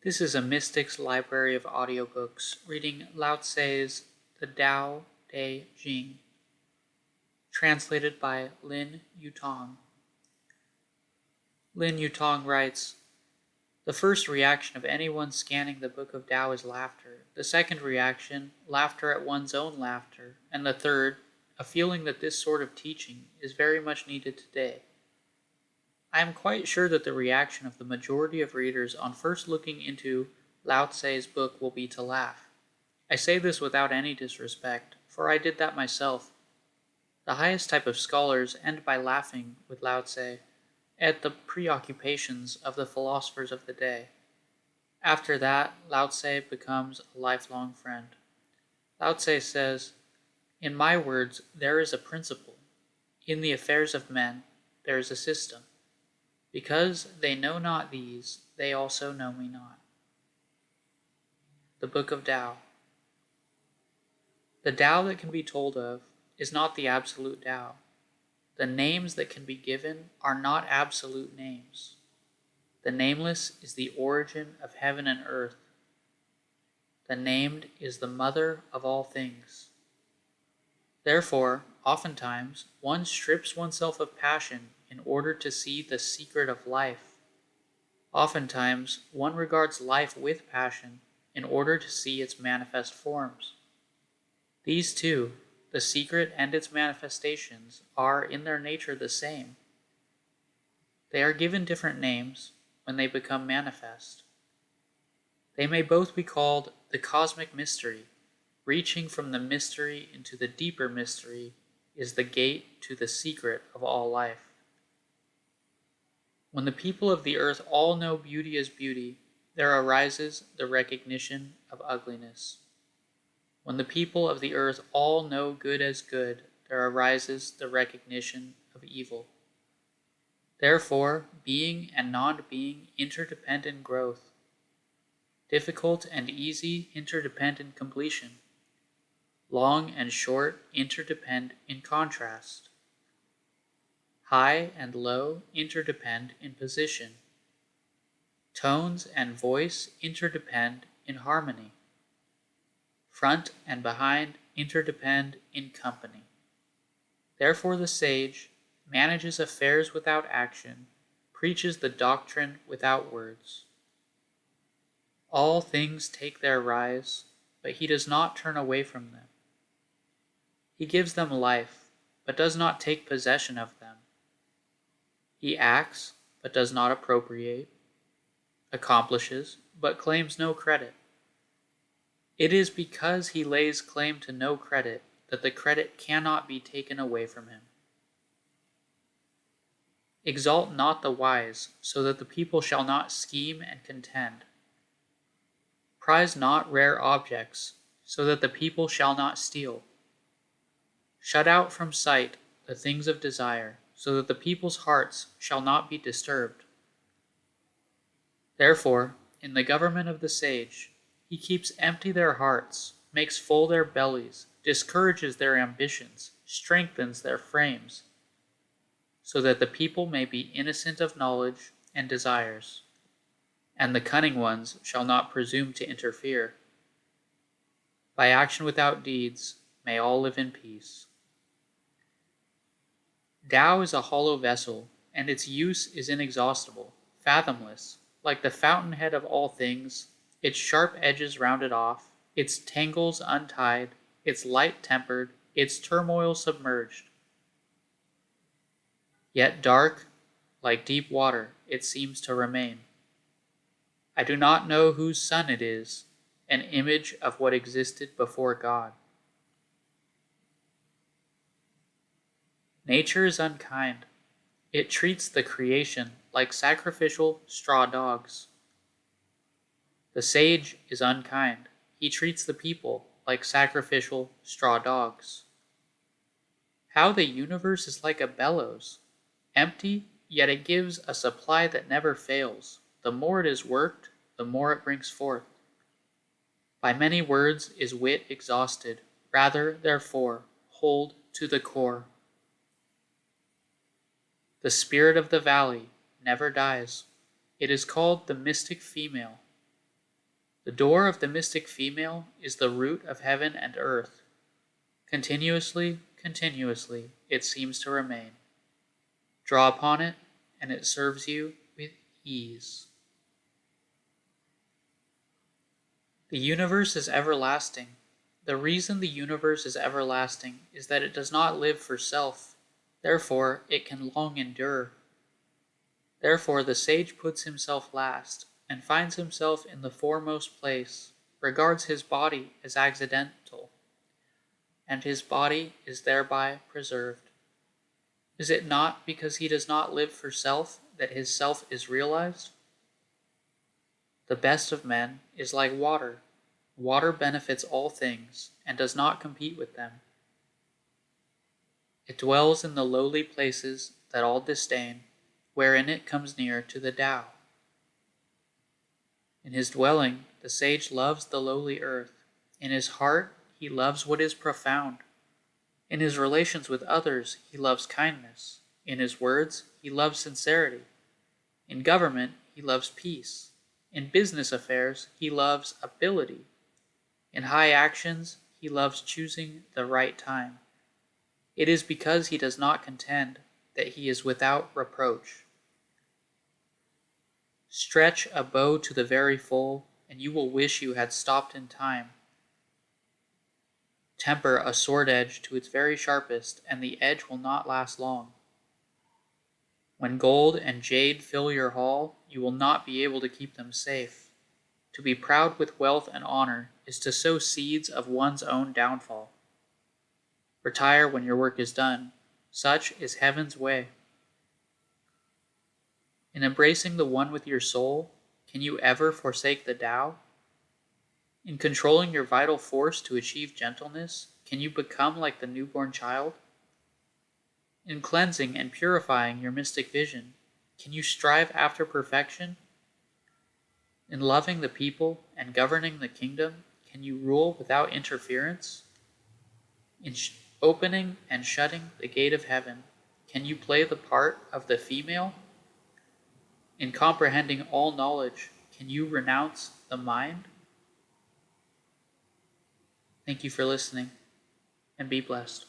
This is a Mystic's Library of Audiobooks, reading Lao Tse's The Tao Te Ching, translated by Lin Yutang. Lin Yutang writes, "The first reaction of anyone scanning the Book of Tao is laughter. The second reaction, laughter at one's own laughter. And the third, a feeling that this sort of teaching is very much needed today. I am quite sure that the reaction of the majority of readers on first looking into Lao Tse's book will be to laugh. I say this without any disrespect, for I did that myself. The highest type of scholars end by laughing with Lao Tse at the preoccupations of the philosophers of the day. After that, Lao Tse becomes a lifelong friend. Lao Tse says, 'In my words, there is a principle. In the affairs of men, there is a system. Because they know not these, they also know me not.'" The Book of Tao. The Tao that can be told of is not the absolute Tao. The names that can be given are not absolute names. The nameless is the origin of heaven and earth. The named is the mother of all things. Therefore, oftentimes, one strips oneself of passion in order to see the secret of life. Oftentimes, one regards life with passion in order to see its manifest forms. These two, the secret and its manifestations, are in their nature the same. They are given different names when they become manifest. They may both be called the cosmic mystery. Reaching from the mystery into the deeper mystery is the gate to the secret of all life. When the people of the earth all know beauty as beauty, there arises the recognition of ugliness. When the people of the earth all know good as good, there arises the recognition of evil. Therefore, being and non-being interdepend in growth. Difficult and easy interdepend in completion. Long and short interdepend in contrast. High and low interdepend in position. Tones and voice interdepend in harmony. Front and behind interdepend in company. Therefore the sage manages affairs without action, preaches the doctrine without words. All things take their rise, but he does not turn away from them. He gives them life, but does not take possession of them. He acts, but does not appropriate, accomplishes, but claims no credit. It is because he lays claim to no credit that the credit cannot be taken away from him. Exalt not the wise, so that the people shall not scheme and contend. Prize not rare objects, so that the people shall not steal. Shut out from sight the things of desire, so that the people's hearts shall not be disturbed. Therefore, in the government of the sage, he keeps empty their hearts, makes full their bellies, discourages their ambitions, strengthens their frames, so that the people may be innocent of knowledge and desires, and the cunning ones shall not presume to interfere. By action without deeds, may all live in peace." Tao is a hollow vessel, and its use is inexhaustible, fathomless, like the fountainhead of all things, its sharp edges rounded off, its tangles untied, its light tempered, its turmoil submerged. Yet dark, like deep water, it seems to remain. I do not know whose son it is, an image of what existed before God. Nature is unkind. It treats the creation like sacrificial straw dogs. The sage is unkind. He treats the people like sacrificial straw dogs. How the universe is like a bellows, empty, yet it gives a supply that never fails. The more it is worked, the more it brings forth. By many words is wit exhausted. Rather, therefore, hold to the core. The spirit of the valley never dies. It is called the mystic female. The door of the mystic female is the root of heaven and earth. Continuously, continuously, it seems to remain. Draw upon it, and it serves you with ease. The universe is everlasting. The reason the universe is everlasting is that it does not live for self. Therefore, it can long endure. Therefore, the sage puts himself last, and finds himself in the foremost place, regards his body as accidental, and his body is thereby preserved. Is it not because he does not live for self that his self is realized? The best of men is like water. Water benefits all things and does not compete with them. It dwells in the lowly places that all disdain, wherein it comes near to the Tao. In his dwelling, the sage loves the lowly earth. In his heart, he loves what is profound. In his relations with others, he loves kindness. In his words, he loves sincerity. In government, he loves peace. In business affairs, he loves ability. In high actions, he loves choosing the right time. It is because he does not contend that he is without reproach. Stretch a bow to the very full, and you will wish you had stopped in time. Temper a sword edge to its very sharpest, and the edge will not last long. When gold and jade fill your hall, you will not be able to keep them safe. To be proud with wealth and honor is to sow seeds of one's own downfall. Retire when your work is done. Such is heaven's way. In embracing the one with your soul, can you ever forsake the Tao? In controlling your vital force to achieve gentleness, can you become like the newborn child? In cleansing and purifying your mystic vision, can you strive after perfection? In loving the people and governing the kingdom, can you rule without interference? In opening and shutting the gate of heaven, can you play the part of the female? In comprehending all knowledge, can you renounce the mind? Thank you for listening, and be blessed.